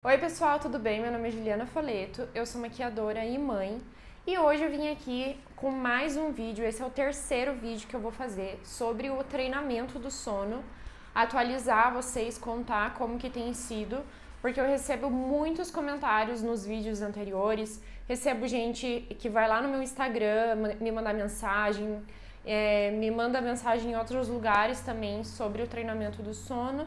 Oi pessoal, tudo bem? Meu nome é Juliana Foleto, eu sou maquiadora e mãe e hoje eu vim aqui com mais um vídeo. Esse é o terceiro vídeo que eu vou fazer sobre o treinamento do sono, atualizar vocês, contar como que tem sido, porque eu recebo muitos comentários nos vídeos anteriores, recebo gente que vai lá no meu Instagram me mandar mensagem, me manda mensagem em outros lugares também sobre o treinamento do sono.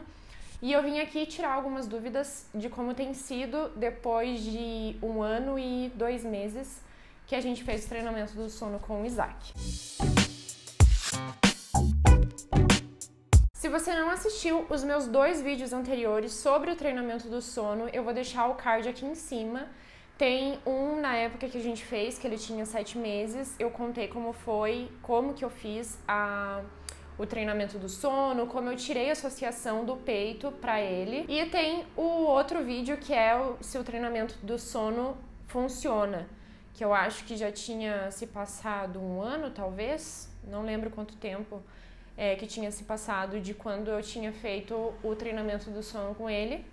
E eu vim aqui tirar algumas dúvidas de como tem sido depois de 1 ano e 2 meses que a gente fez o treinamento do sono com o Isaac. Se você não assistiu os meus 2 vídeos anteriores sobre o treinamento do sono, eu vou deixar o card aqui em cima. Tem um na época que a gente fez, que ele tinha 7 meses, eu contei como foi, como que eu fiz o treinamento do sono, como eu tirei a associação do peito para ele. E tem o outro vídeo que é se o treinamento do sono funciona, que eu acho que já tinha se passado 1 ano, talvez, não lembro quanto tempo que tinha se passado de quando eu tinha feito o treinamento do sono com ele.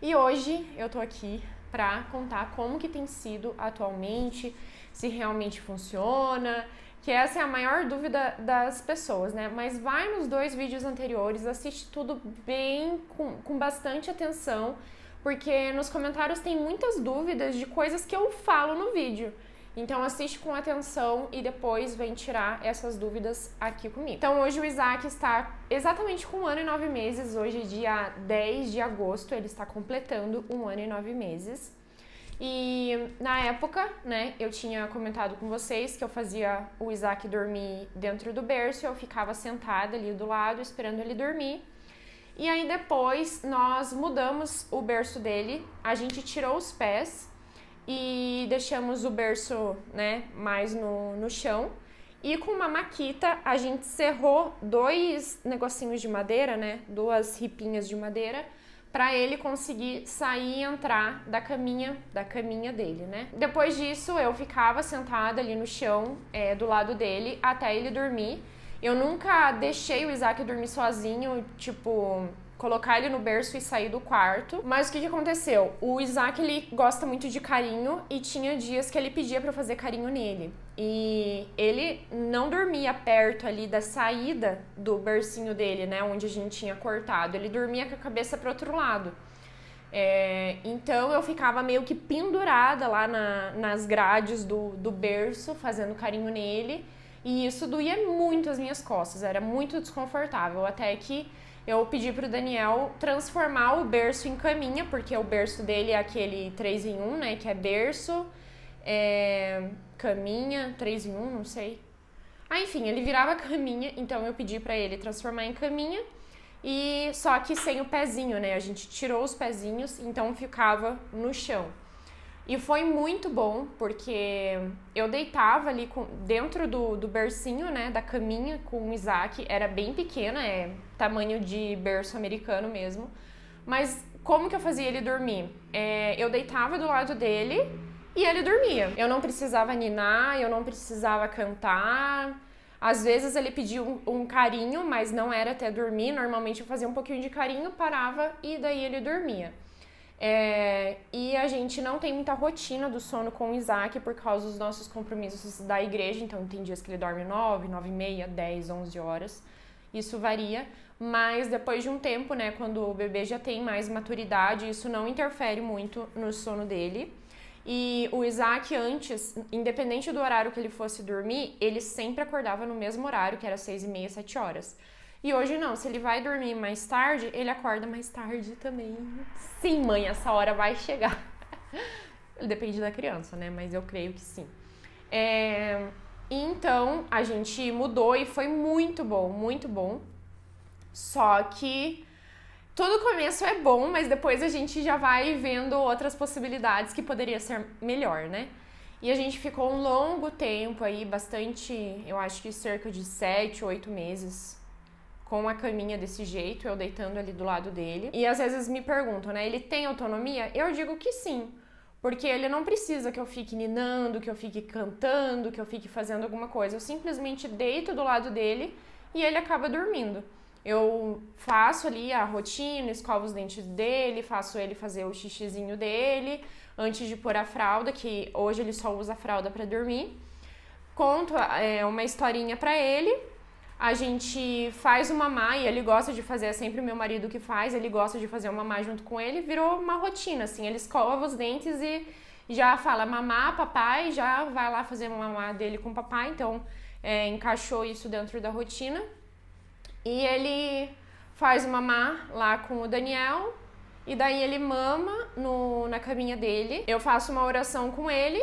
E hoje eu tô aqui para contar como que tem sido atualmente, se realmente funciona, que essa é a maior dúvida das pessoas, né? Mas vai nos 2 vídeos anteriores, assiste tudo bem, com bastante atenção, porque nos comentários tem muitas dúvidas de coisas que eu falo no vídeo. Então assiste com atenção e depois vem tirar essas dúvidas aqui comigo. Então hoje o Isaac está exatamente com 1 ano e 9 meses, hoje é dia 10 de agosto, ele está completando 1 ano e 9 meses. E na época, né, eu tinha comentado com vocês que eu fazia o Isaac dormir dentro do berço, eu ficava sentada ali do lado esperando ele dormir. E aí depois nós mudamos o berço dele, a gente tirou os pés e deixamos o berço, né, mais no chão. E com uma maquita a gente serrou 2 negocinhos de madeira, né, 2 ripinhas de madeira, para ele conseguir sair e entrar da caminha dele, né? Depois disso, eu ficava sentada ali no chão, do lado dele, até ele dormir. Eu nunca deixei o Isaac dormir sozinho, tipo, colocar ele no berço e sair do quarto. Mas o que aconteceu? O Isaac, ele gosta muito de carinho e tinha dias que ele pedia para eu fazer carinho nele. E ele não dormia perto ali da saída do bercinho dele, né, onde a gente tinha cortado. Ele dormia com a cabeça para outro lado. Então eu ficava meio que pendurada lá nas grades do berço, fazendo carinho nele. E isso doía muito as minhas costas, era muito desconfortável. Até que eu pedi pro Daniel transformar o berço em caminha, porque o berço dele é aquele 3 em 1, né, que é berço, caminha, 3 em 1, não sei. Enfim, ele virava caminha, então eu pedi pra ele transformar em caminha, e só que sem o pezinho, né? A gente tirou os pezinhos, então ficava no chão. E foi muito bom, porque eu deitava ali dentro do bercinho, né, da caminha com o Isaac, era bem pequena, tamanho de berço americano mesmo. Mas como que eu fazia ele dormir? Eu deitava do lado dele e ele dormia. Eu não precisava ninar, eu não precisava cantar. Às vezes ele pedia um carinho, mas não era até dormir. Normalmente eu fazia um pouquinho de carinho, parava e daí ele dormia. E a gente não tem muita rotina do sono com o Isaac por causa dos nossos compromissos da igreja. Então tem dias que ele dorme 9, 9h30, 10, 11 horas. Isso varia, mas depois de um tempo, né, quando o bebê já tem mais maturidade, isso não interfere muito no sono dele. E o Isaac antes, independente do horário que ele fosse dormir, ele sempre acordava no mesmo horário, que era 6h30, 7 horas. E hoje não, se ele vai dormir mais tarde, ele acorda mais tarde também. Sim, mãe, essa hora vai chegar. Depende da criança, né? Mas eu creio que sim. Então, a gente mudou e foi muito bom, muito bom. Só que todo começo é bom, mas depois a gente já vai vendo outras possibilidades que poderia ser melhor, né? E a gente ficou um longo tempo aí, bastante, eu acho que cerca de 7, 8 meses, com a caminha desse jeito, eu deitando ali do lado dele. E às vezes me perguntam, né, ele tem autonomia? Eu digo que sim, porque ele não precisa que eu fique ninando, que eu fique cantando, que eu fique fazendo alguma coisa. Eu simplesmente deito do lado dele e ele acaba dormindo. Eu faço ali a rotina, escovo os dentes dele, faço ele fazer o xixizinho dele antes de pôr a fralda, que hoje ele só usa a fralda para dormir. Conto uma historinha para ele. A gente faz o mamá e ele gosta de fazer, é sempre o meu marido que faz, ele gosta de fazer o mamá junto com ele, virou uma rotina, assim, ele escova os dentes e já fala mamá, papai, já vai lá fazer o mamá dele com o papai, então encaixou isso dentro da rotina. E ele faz o mamá lá com o Daniel e daí ele mama na caminha dele. Eu faço uma oração com ele,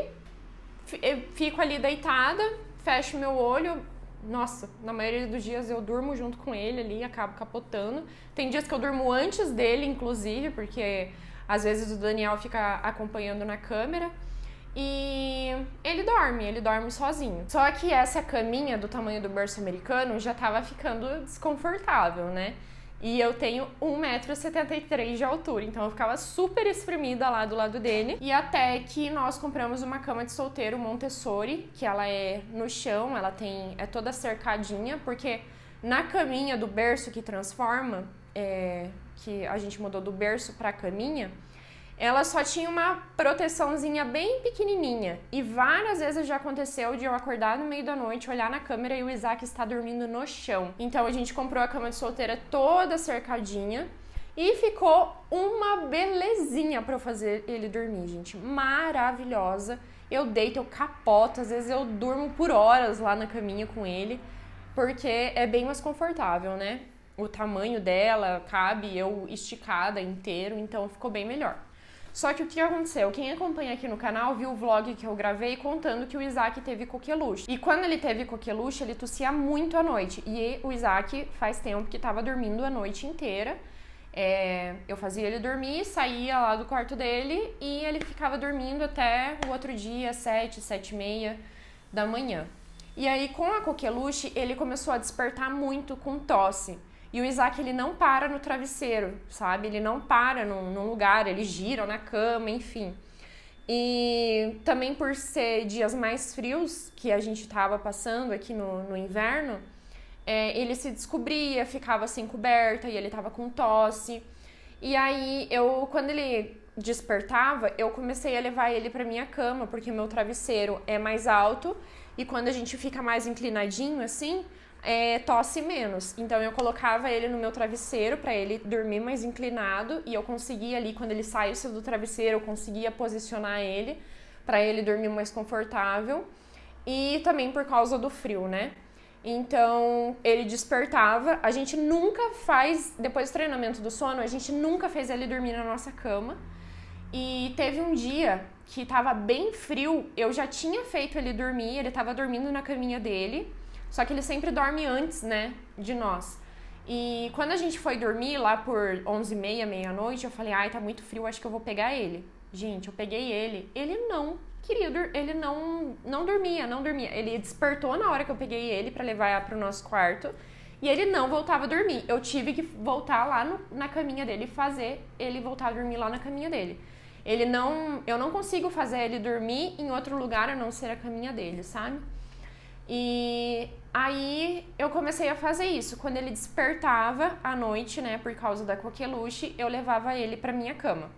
eu fico ali deitada, fecho meu olho. Nossa, na maioria dos dias eu durmo junto com ele ali, acabo capotando. Tem dias que eu durmo antes dele, inclusive, porque às vezes o Daniel fica acompanhando na câmera. E ele dorme sozinho. Só que essa caminha do tamanho do berço americano já tava ficando desconfortável, né? E eu tenho 1,73 m de altura, então eu ficava super espremida lá do lado dele. E até que nós compramos uma cama de solteiro Montessori, que ela é no chão, ela é toda cercadinha, porque na caminha do berço que transforma, que a gente mudou do berço pra caminha, ela só tinha uma proteçãozinha bem pequenininha. E várias vezes já aconteceu de eu acordar no meio da noite, olhar na câmera e o Isaac está dormindo no chão. Então a gente comprou a cama de solteira toda cercadinha e ficou uma belezinha para eu fazer ele dormir, gente. Maravilhosa. Eu deito, eu capoto, às vezes eu durmo por horas lá na caminha com ele, porque é bem mais confortável, né? O tamanho dela cabe eu esticada inteiro, então ficou bem melhor. Só que o que aconteceu? Quem acompanha aqui no canal viu o vlog que eu gravei contando que o Isaac teve coqueluche. E quando ele teve coqueluche, ele tossia muito à noite. E o Isaac faz tempo que estava dormindo a noite inteira. Eu fazia ele dormir, saía lá do quarto dele e ele ficava dormindo até o outro dia, 7, 7h30 da manhã. E aí, com a coqueluche, ele começou a despertar muito com tosse. E o Isaac, ele não para no travesseiro, sabe? Ele não para num lugar, ele gira na cama, enfim. E também por ser dias mais frios que a gente tava passando aqui no inverno, ele se descobria, ficava sem coberta e ele tava com tosse. E aí, quando ele despertava, eu comecei a levar ele pra minha cama, porque meu travesseiro é mais alto e quando a gente fica mais inclinadinho assim, tosse menos. Então eu colocava ele no meu travesseiro para ele dormir mais inclinado e eu conseguia ali, quando ele saísse do travesseiro, eu conseguia posicionar ele para ele dormir mais confortável. E também por causa do frio, né? Então ele despertava. A gente nunca faz, depois do treinamento do sono, a gente nunca fez ele dormir na nossa cama. E teve um dia que tava bem frio, eu já tinha feito ele dormir, ele tava dormindo na caminha dele. Só que ele sempre dorme antes, né, de nós. E quando a gente foi dormir lá por 11h30, meia-noite, eu falei, ai, tá muito frio, acho que eu vou pegar ele. Gente, eu peguei ele. Ele não queria, ele não dormia. Ele despertou na hora que eu peguei ele pra levar pro nosso quarto. E ele não voltava a dormir. Eu tive que voltar lá na caminha dele e fazer ele voltar a dormir lá na caminha dele. Eu não consigo fazer ele dormir em outro lugar a não ser a caminha dele, sabe? E aí eu comecei a fazer isso. Quando ele despertava à noite, né, por causa da coqueluche, eu levava ele pra minha cama.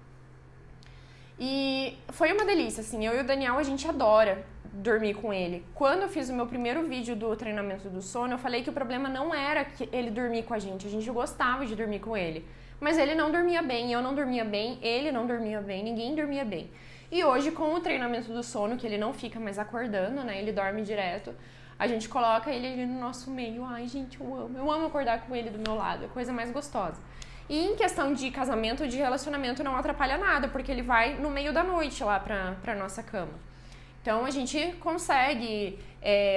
E foi uma delícia, assim, eu e o Daniel, a gente adora dormir com ele. Quando eu fiz o meu primeiro vídeo do treinamento do sono, eu falei que o problema não era que ele dormir com a gente gostava de dormir com ele. Mas ele não dormia bem, eu não dormia bem, ele não dormia bem, ninguém dormia bem. E hoje, com o treinamento do sono, que ele não fica mais acordando, né, ele dorme direto, a gente coloca ele ali no nosso meio. Ai, gente, eu amo acordar com ele do meu lado, é a coisa mais gostosa. E em questão de casamento, de relacionamento, não atrapalha nada, porque ele vai no meio da noite lá pra nossa cama. Então a gente consegue,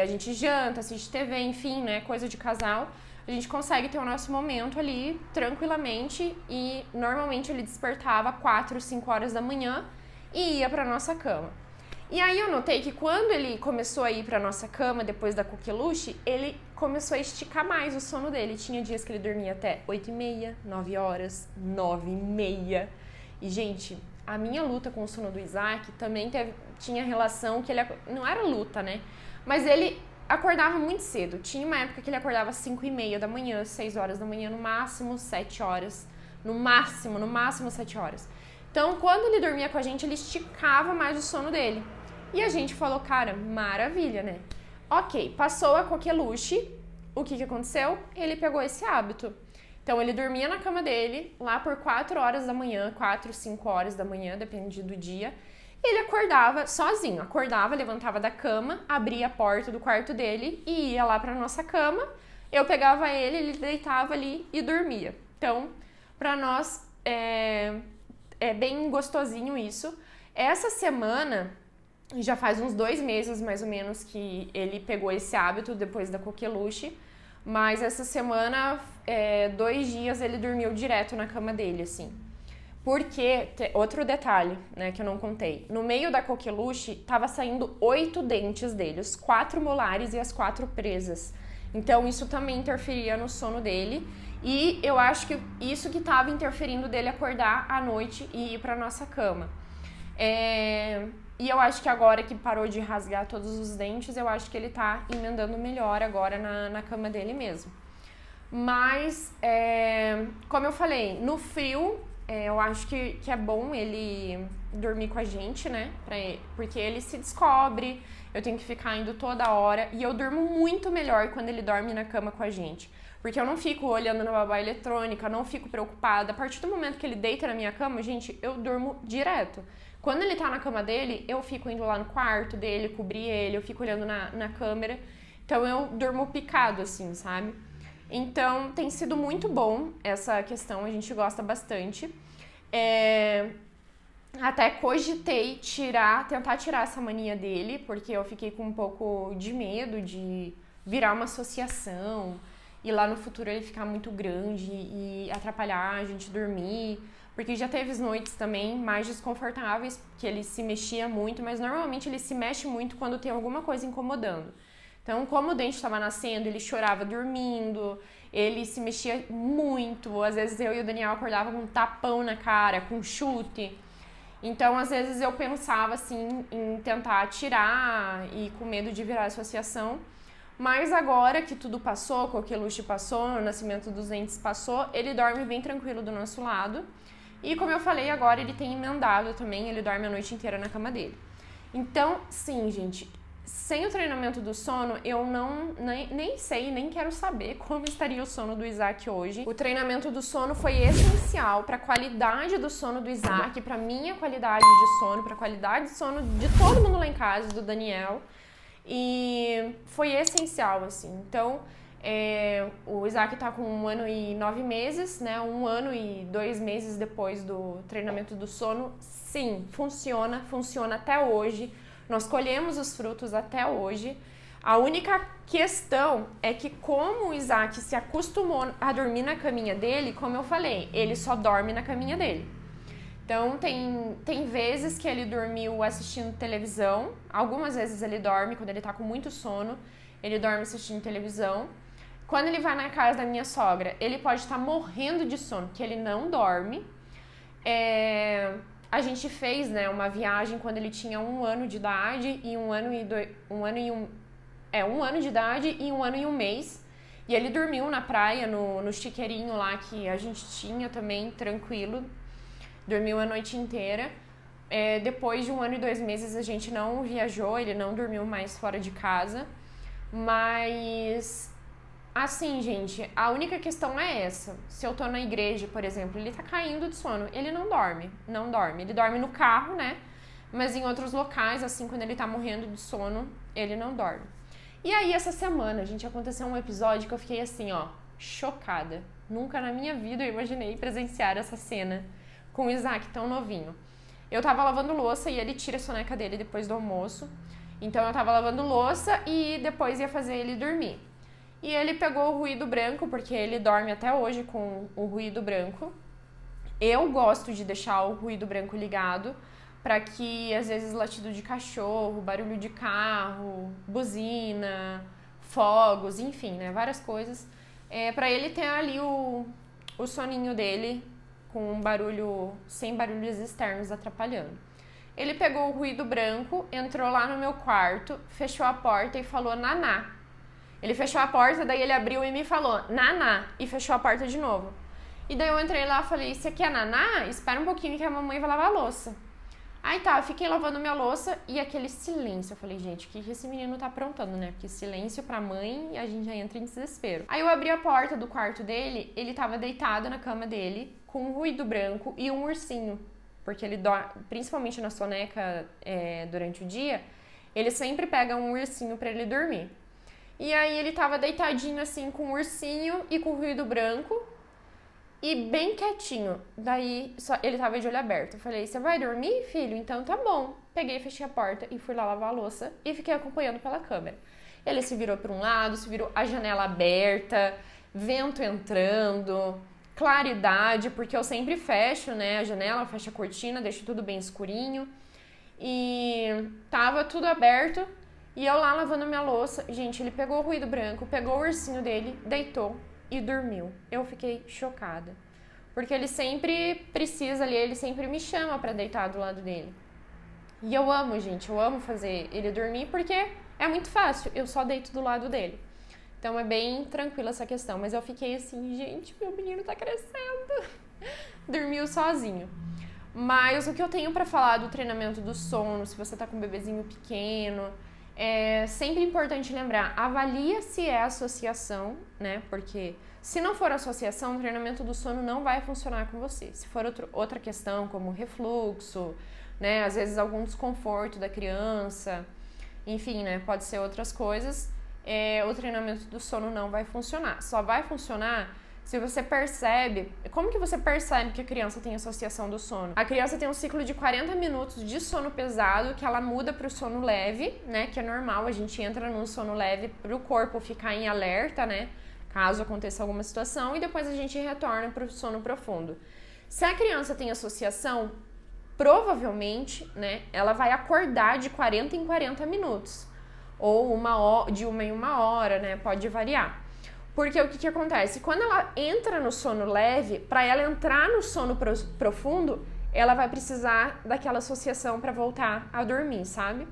a gente janta, assiste TV, enfim, né, coisa de casal. A gente consegue ter o nosso momento ali tranquilamente e normalmente ele despertava 4, 5 horas da manhã e ia pra nossa cama. E aí eu notei que quando ele começou a ir pra nossa cama, depois da coqueluche, ele começou a esticar mais o sono dele. Tinha dias que ele dormia até 8h30, 9 horas, 9h30. E, gente, a minha luta com o sono do Isaac também tinha relação que ele... Não era luta, né? Mas ele acordava muito cedo. Tinha uma época que ele acordava às 5h30 da manhã, 6 horas da manhã, no máximo 7 horas. No máximo 7 horas. Então, quando ele dormia com a gente, ele esticava mais o sono dele. E a gente falou, cara, maravilha, né? Ok, passou a coqueluche, o que aconteceu? Ele pegou esse hábito. Então, ele dormia na cama dele, lá por 4 horas da manhã, 4, 5 horas da manhã, depende do dia. Ele acordava sozinho, levantava da cama, abria a porta do quarto dele e ia lá pra nossa cama. Eu pegava ele deitava ali e dormia. Então, pra nós é bem gostosinho isso. Essa semana, já faz uns 2 meses mais ou menos que ele pegou esse hábito depois da coqueluche. Mas essa semana, 2 dias ele dormiu direto na cama dele, assim. Porque, outro detalhe, né, que eu não contei. No meio da coqueluche, tava saindo 8 dentes dele, os 4 molares e as 4 presas. Então, isso também interferia no sono dele. E eu acho que isso que tava interferindo dele acordar à noite e ir pra nossa cama. E eu acho que agora que parou de rasgar todos os dentes, eu acho que ele tá emendando melhor agora na cama dele mesmo. Mas, como eu falei, no frio, eu acho que é bom ele dormir com a gente, né? Porque ele se descobre, eu tenho que ficar indo toda hora. E eu durmo muito melhor quando ele dorme na cama com a gente. Porque eu não fico olhando na babá eletrônica, não fico preocupada. A partir do momento que ele deita na minha cama, gente, eu durmo direto. Quando ele tá na cama dele, eu fico indo lá no quarto dele, cobrir ele, eu fico olhando na câmera. Então eu durmo picado, assim, sabe? Então tem sido muito bom essa questão, a gente gosta bastante. Até cogitei tentar tirar essa mania dele, porque eu fiquei com um pouco de medo de virar uma associação e lá no futuro ele ficar muito grande e atrapalhar a gente dormir. Porque já teve noites também mais desconfortáveis, que ele se mexia muito, mas normalmente ele se mexe muito quando tem alguma coisa incomodando. Então, como o dente estava nascendo, ele chorava dormindo, ele se mexia muito. Às vezes eu e o Daniel acordava com um tapão na cara, com chute. Então, às vezes eu pensava assim em tentar tirar e com medo de virar associação. Mas agora que tudo passou, a coqueluche passou, o nascimento dos dentes passou, ele dorme bem tranquilo do nosso lado. E como eu falei, agora ele tem emendado também, ele dorme a noite inteira na cama dele. Então, sim, gente, sem o treinamento do sono, eu nem sei, nem quero saber como estaria o sono do Isaac hoje. O treinamento do sono foi essencial para a qualidade do sono do Isaac, para minha qualidade de sono, para a qualidade de sono de todo mundo lá em casa, do Daniel. E foi essencial, assim. Então, o Isaac tá com 1 ano e 9 meses, né? 1 ano e 2 meses depois do treinamento do sono. Sim, funciona até hoje. Nós colhemos os frutos até hoje. A única questão é que como o Isaac se acostumou a dormir na caminha dele, como eu falei, ele só dorme na caminha dele. Então, tem vezes que ele dormiu assistindo televisão. Algumas vezes ele dorme, quando ele tá com muito sono, ele dorme assistindo televisão. Quando ele vai na casa da minha sogra, ele pode estar morrendo de sono, que ele não dorme. A gente fez, né, uma viagem quando ele tinha 1 ano de idade e 1 ano de idade e 1 ano e 1 mês. E ele dormiu na praia, no chiqueirinho lá que a gente tinha também, tranquilo. Dormiu a noite inteira. Depois de 1 ano e 2 meses a gente não viajou, ele não dormiu mais fora de casa. Mas, assim, gente, a única questão é essa. Se eu tô na igreja, por exemplo, ele tá caindo de sono, ele não dorme. Ele dorme no carro, né? Mas em outros locais, assim, quando ele tá morrendo de sono, ele não dorme. E aí, essa semana, gente, aconteceu um episódio que eu fiquei assim, ó, chocada. Nunca na minha vida eu imaginei presenciar essa cena com o Isaac tão novinho. Eu tava lavando louça e ele tira a soneca dele depois do almoço. Então eu tava lavando louça e depois ia fazer ele dormir. E ele pegou o ruído branco, porque ele dorme até hoje com o ruído branco. Eu gosto de deixar o ruído branco ligado, para que às vezes latido de cachorro, barulho de carro, buzina, fogos, enfim, né, várias coisas. Para ele ter ali o soninho dele com um barulho, sem barulhos externos atrapalhando. Ele pegou o ruído branco, entrou lá no meu quarto, fechou a porta e falou naná. Ele fechou a porta, daí ele abriu e me falou, Naná, e fechou a porta de novo. E daí eu entrei lá e falei, você quer Naná? Espera um pouquinho que a mamãe vai lavar a louça. Aí tá, eu fiquei lavando minha louça e aquele silêncio. Eu falei, gente, o que esse menino tá aprontando, né? Porque silêncio pra mãe, a gente já entra em desespero. Aí eu abri a porta do quarto dele, ele tava deitado na cama dele, com um ruído branco e um ursinho. Porque ele dorme, principalmente na soneca durante o dia, ele sempre pega um ursinho pra ele dormir. E aí ele tava deitadinho assim, com um ursinho e com ruído branco. E bem quietinho. Daí, ele tava de olho aberto. Eu falei, você vai dormir, filho? Então tá bom. Peguei, fechei a porta e fui lá lavar a louça e fiquei acompanhando pela câmera. Ele se virou para um lado, se virou a janela aberta, vento entrando, claridade, porque eu sempre fecho, né, a janela, fecho a cortina, deixo tudo bem escurinho. E tava tudo aberto e eu lá lavando minha louça. Gente, ele pegou o ruído branco, pegou o ursinho dele, deitou e dormiu. Eu fiquei chocada. Porque ele sempre precisa ali, ele sempre me chama pra deitar do lado dele. E eu amo, gente, eu amo fazer ele dormir porque é muito fácil, eu só deito do lado dele. Então é bem tranquila essa questão, mas eu fiquei assim, gente, meu menino tá crescendo. Dormiu sozinho. Mas o que eu tenho pra falar do treinamento do sono, se você tá com um bebezinho pequeno, é sempre importante lembrar, avalia se é associação, né? Porque se não for associação, o treinamento do sono não vai funcionar com você. Se for outra questão, como refluxo, né? Às vezes algum desconforto da criança, enfim, né? Pode ser outras coisas, o treinamento do sono não vai funcionar. Só vai funcionar se você percebe... Como que você percebe que a criança tem associação do sono? A criança tem um ciclo de 40 minutos de sono pesado, que ela muda para o sono leve, né? Que é normal, a gente entra num sono leve para o corpo ficar em alerta, né? Caso aconteça alguma situação, e depois a gente retorna para o sono profundo. Se a criança tem associação, provavelmente, né? Ela vai acordar de 40 em 40 minutos. Ou de uma em uma hora, né? Pode variar. Porque o que acontece? Quando ela entra no sono leve, para ela entrar no sono profundo, ela vai precisar daquela associação para voltar a dormir, sabe?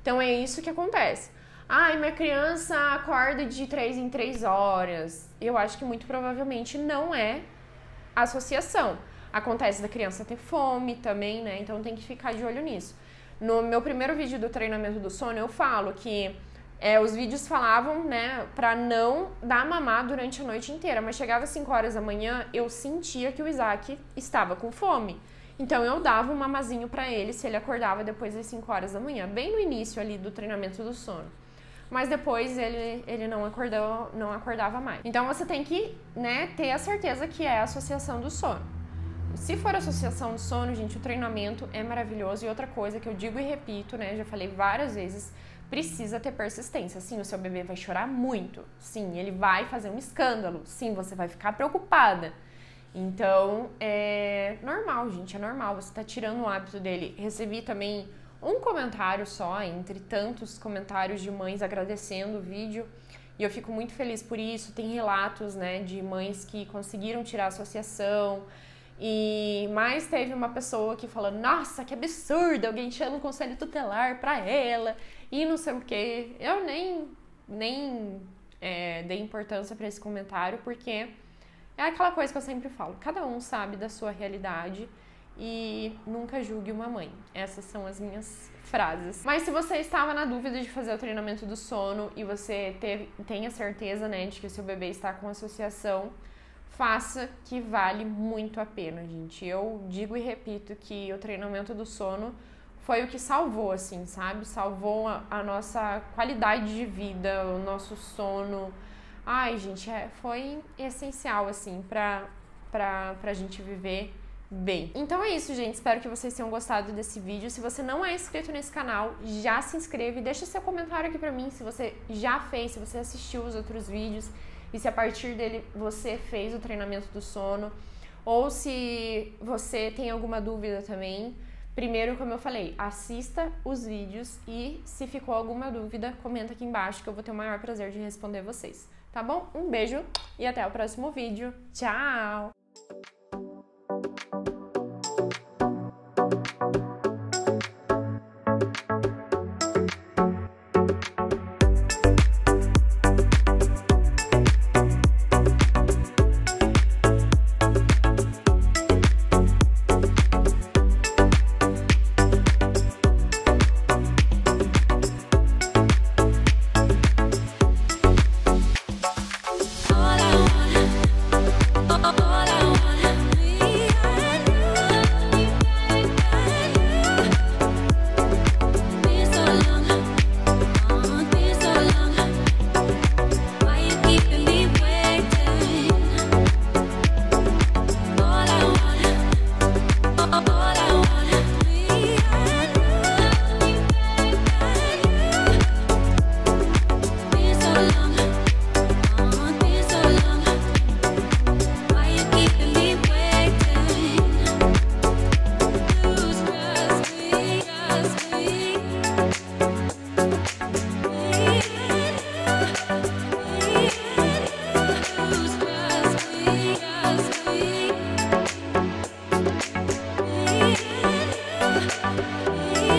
Então é isso que acontece. Ai, minha criança acorda de 3 em 3 horas. Eu acho que muito provavelmente não é associação. Acontece da criança ter fome também, né? Então tem que ficar de olho nisso. No meu primeiro vídeo do treinamento do sono, eu falo que os vídeos falavam, né, pra não dar mamar durante a noite inteira, mas chegava às 5 horas da manhã, eu sentia que o Isaac estava com fome. Então eu dava um mamazinho pra ele se ele acordava depois das 5 horas da manhã, bem no início ali do treinamento do sono. Mas depois ele não acordava mais. Então você tem que, né, ter a certeza que é a associação do sono. Se for associação do sono, gente, o treinamento é maravilhoso. E outra coisa que eu digo e repito, né, já falei várias vezes, precisa ter persistência. Sim, o seu bebê vai chorar muito. Sim, ele vai fazer um escândalo. Sim, você vai ficar preocupada. Então, é normal, gente, é normal. Você tá tirando o hábito dele. Recebi também um comentário só, entre tantos comentários de mães agradecendo o vídeo. E eu fico muito feliz por isso. Tem relatos, né, de mães que conseguiram tirar a associação. Mas teve uma pessoa que falou, nossa, que absurdo, alguém chama um conselho tutelar pra ela e não sei o quê. Eu nem dei importância pra esse comentário, porque é aquela coisa que eu sempre falo, cada um sabe da sua realidade e nunca julgue uma mãe. Essas são as minhas frases. Mas se você estava na dúvida de fazer o treinamento do sono e você tem a certeza, né, de que o seu bebê está com associação, faça, que vale muito a pena, gente. Eu digo e repito que o treinamento do sono foi o que salvou, assim, sabe? Salvou a nossa qualidade de vida, o nosso sono. Ai, gente, foi essencial, assim, pra gente viver bem. Então é isso, gente. Espero que vocês tenham gostado desse vídeo. Se você não é inscrito nesse canal, já se inscreve. Deixa seu comentário aqui pra mim se você já fez, se você assistiu os outros vídeos. E se a partir dele você fez o treinamento do sono, ou se você tem alguma dúvida também. Primeiro, como eu falei, assista os vídeos e se ficou alguma dúvida, comenta aqui embaixo que eu vou ter o maior prazer de responder vocês. Tá bom? Um beijo e até o próximo vídeo. Tchau!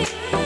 Bye.